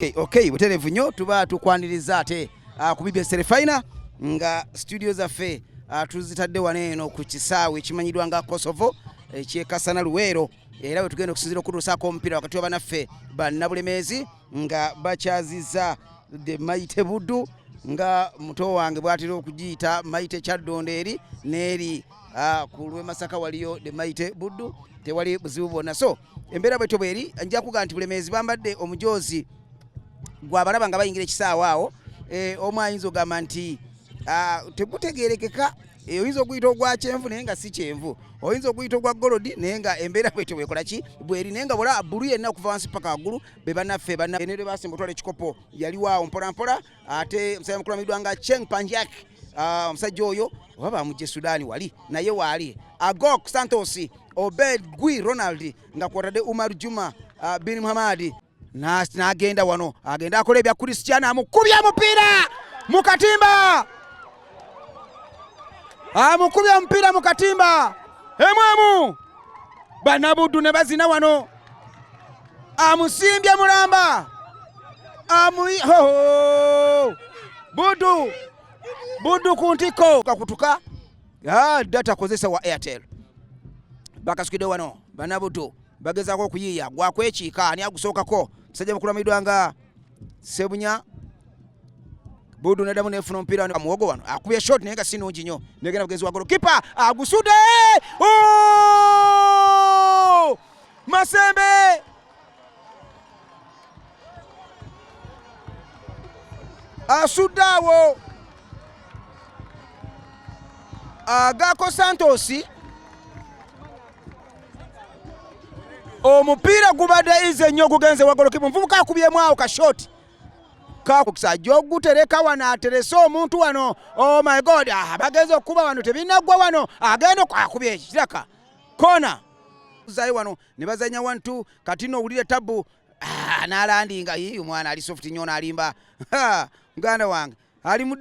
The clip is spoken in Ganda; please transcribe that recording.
Okay, buterevu nnyo tuba tukwaniriza ate ku BBS Final nga studio zaffe tuzitadde wano eno ku kisaawe ekimanyidwa nga Kosovo ekyekasana Luweero era bwe tugenda okusinzira okutuusaako omupiira wakati wa bannaffe bannabulemeezi nga bakyaziza the Maite Buddu nga muto wange bw'atera okugiyita Maite Kyaddondo eri n'eri ku lw'e Masaka waliyo the Maite Buddu tewali buzibu bwonna. So embeera bwetyo bweri nja kugaa nti bulemeezi bambadde omujoozi gwabalaba nga bayingira ekisaawe awo omu ayinza ogamba nti tegutegerekeka oyinza okuyita ogwa kyenvu naye nga si kyenvu, oyinza okuyita ogwa golodi naye nga embeera bwetyo bwekola ki bweri, naye nga bola bbulu yenna okuva wansi paka waggulu be bannaffe ne basemba otwala ekikopo yaliwo mpolampola ate omusajja mukulu amanyidwa nga Cheng Panjak omusajja oyo oba bamugye Sudaani wali naye waali Agok Santos Obed Gui Ronald nga kwotadde Umar Juma bin Muhammad n'agenda wano agenda akola ebya Christian amukubya mupiira mu katimba, amukubya mupiira mu katimba emwemu Bannabuddu ne bazina wano amusimbye mulamba Buddu ku ntiko kakutuka data kozesa wa Airtel bakasukidde wano Bannabuddu bagezaako okuyiiya gwakwekiika ani agusookako musajja mukulu amanyidwa nga Sebunya Buddu neddamu nefuna omupiira muwogo wano akubye shot naye nga si nnungi nnyo negenda bugezi wa golokipa agusudde Masembe asudde awo Agako Santos omupiira gubadde ize nnyo gugenze wa golokipa omuvubuka akubyemu awo ka shot kakukisajja ogutereka wano aterese omuntu wano. Oh my God, bagenze okuba wano tebinaggwa wano agenda akubye ekiraka kona zayi wano ne bazanya 1-2 kati no owulire tabu n'alandinga omwana ali soft nnyo n'alimba muganda wange ali